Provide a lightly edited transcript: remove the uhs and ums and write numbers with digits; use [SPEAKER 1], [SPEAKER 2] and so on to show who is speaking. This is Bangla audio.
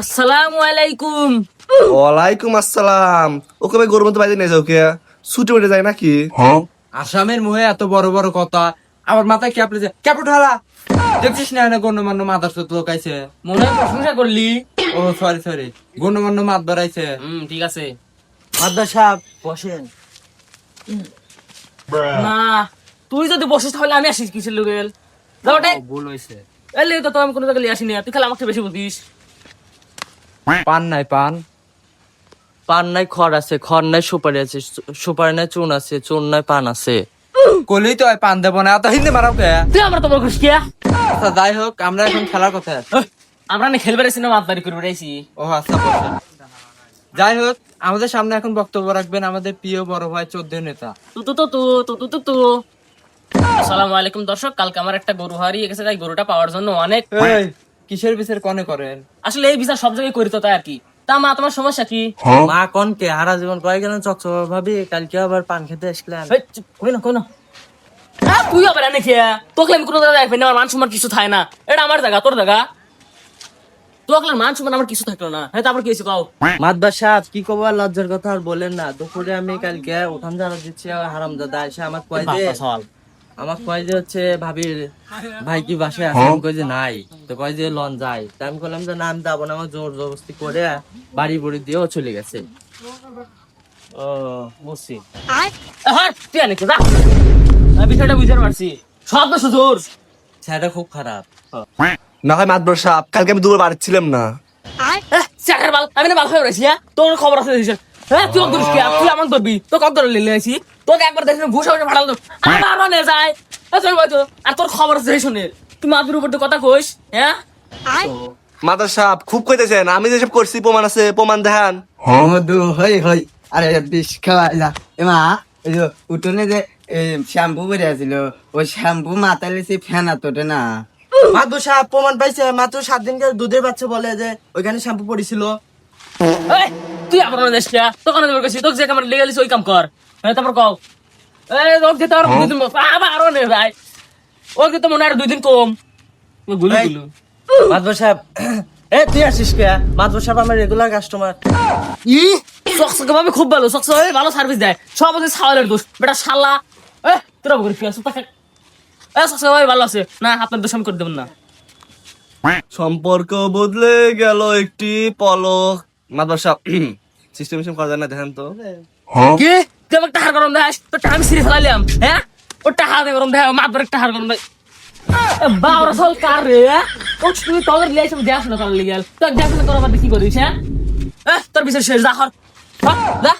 [SPEAKER 1] আসসালামু আলাইকুম।
[SPEAKER 2] ওয়ালাইকুম আসসালাম। ওকে ভাই গরু মতো বাইরে নিয়ে যাও কে? ছুটে উঠে যায় নাকি?
[SPEAKER 3] আসামের মুহে এত বড় বড় কথা, আমার মাথায় ক্যাপ লেগে ক্যাপ ঢালা। দেখছিস না এনে গণ্যমান্য মাদার চোদ লোক আইছে।
[SPEAKER 1] মনে হয় প্রশংসা করলি।
[SPEAKER 3] ও সরি গণ্যমান্য মাত ধরাইছে।
[SPEAKER 1] ঠিক আছে।
[SPEAKER 3] মাদার সাহেব বসেন।
[SPEAKER 1] না তুই যদি বসিস তাহলে আমি আসিস কিসের লোকেল যাও ওটাই
[SPEAKER 3] ভুল হয়েছে।
[SPEAKER 1] এলে তো আমি কোনো জায়গায় আসিনি, তুই খালি আমাকে বেশি বুঝিস।
[SPEAKER 3] পান নাই পান?
[SPEAKER 4] পান নাই খড় আছে, খড় নাই সুপারি আছে, সুপারি নাই চুন আছে, চুন নাই পান আছে।
[SPEAKER 3] কলেই তো পান দেবো না, এত হিন্দি মারাও কে?
[SPEAKER 1] তুই আমরা তোমার খুশ কিয়া
[SPEAKER 3] আচ্ছা যাই হোক, আমরা এখন খেলার কথা।
[SPEAKER 1] আমরা না খেলবে রাইছি না মাতবাড়ি করবে রাইছি।
[SPEAKER 3] ও আচ্ছা বসেন। যাই হোক, আমাদের সামনে এখন বক্তব্য রাখবেন আমাদের প্রিয় বড় ভাই 14 নেতা।
[SPEAKER 1] তু আসসালামু আলাইকুম দর্শক, কালকে আমার একটা গরু হারিয়ে গেছে, তাই গরুটা পাওয়ার জন্য অনেক
[SPEAKER 3] এই, কিসের বিচার কনে করেন?
[SPEAKER 1] আসলে এই বিচার সব জায়গায় করি তো তাই আর কি। তা মা তোমার সমস্যা কি?
[SPEAKER 4] মা কনকে হারা জীবন কয়ে গেলেন চকচক ভাবি, কালকে আবার পান খেতে আসলেন।
[SPEAKER 1] এই, চুপ, কই না তুই আবার এনে খেয়া তোকে আমি কোনো জায়গায় রাখবি না, আমার মান সম্মান কিছু থাকে না। এটা আমার জায়গা, তোর জায়গা। তোকে মান সম্মান আমার কিছু থাকলো না। হ্যাঁ তারপর কি হয়েছে কও?
[SPEAKER 4] মাদবা সাহেব কি কব, আর লজ্জার কথা আর বলেন না। দুপুরে আমি কালকে উঠান ঝাড়া দিচ্ছি, হারামজাদা এসে আমার কয় যে হচ্ছে ভাবির ভাই কি বাসায় আছে? আমি কই যে নাই। তো কয় যে লন যায়। তা আমি বললাম যে না আমি যাবো না, আমার জোর জবরদস্তি করে বাড়ি বুড়ি দিয়েও চলে গেছে।
[SPEAKER 1] ও বুঝছি। হ্যাঁ তুই এনে যা, আমি বিষয়টা বুঝতে পারছি। সব তো সুদূর
[SPEAKER 4] সেটা খুব খারাপ।
[SPEAKER 2] না হয় মাতবর সাহেব, কালকে আমি দুবার বাড়ি ছিলাম না।
[SPEAKER 1] চাকার বাল আমি না বাল হয়ে রয়েছি। তোর খবর আছে দিছিস? হ্যাঁ তুই অন্তর কি তুই আমার ধরবি, তো কত ধরে লিলে আইছি। তোকে একবার দেখি ভুষা ভুষা ফাটাল তো আমার নে যায়। আর তোর খবর আছে শুনে তুই মাদুর উপর তো কথা কইস। হ্যাঁ
[SPEAKER 2] মাদার সাহেব খুব কইতেছেন, আমি যেসব করছি প্রমাণ আছে, প্রমাণ দেখান।
[SPEAKER 5] মধু হই হই আরে বিষ খাওয়াইলা এমা এই যে উঠোনে যে শ্যাম্পু বেরিয়ে আছিল, ওই শ্যাম্পু মাথায় লেছি ফেনা তোটে না।
[SPEAKER 4] মাদু সাহেব প্রমাণ পাইছে, মাত্র 7 দিনকার দুধের বাচ্চা বলে যে ওইখানে শ্যাম্পু পড়েছিল।
[SPEAKER 1] এই তুই আবার দেশ কে তোকে কইছি তোকে যে কামড় লেগে গেছিস ওই কাম কর। হ্যাঁ তারপর কও। এই লোক যে তোর 2 দিন আবার আরো নে ভাই, ওকে তো মনে আর 2 দিন কম গুলু গুলু।
[SPEAKER 4] মাদবা সাহেব এ তুই আসিস কে? মাদবা সাহেব আমার রেগুলার কাস্টমার।
[SPEAKER 1] ই সকসকে ভাবে খুব ভালো, সকস ভালো সার্ভিস দেয়। সব আছে ছাওয়ালের দোষ বেটা শালা। এ তোরা বকরি কি আছে তাকে? এ সকস ভাই ভালো আছে না, আপনার দোষ আমি করে দেব না।
[SPEAKER 2] সম্পর্ক বদলে গেল একটি পলক। মাতবর সাহেব সিস্টেম করা যায় না, দেখেন তো।
[SPEAKER 1] কি তুই আমাকে টাহার গরম দেয় তো টাকা আমি সিরে ফেলাইলাম। হ্যাঁ ও টাকা দে গরম দেয়, মাতবার একটা হার গরম দেয়। বাবরা সল কার রে? ও তুই তোর লিয়ে সব দেখাশোনা করার লিগে তো দেখাশোনা করার বাদে কি করিস? হ্যাঁ তোর বিচার শেষ, যা কর যা।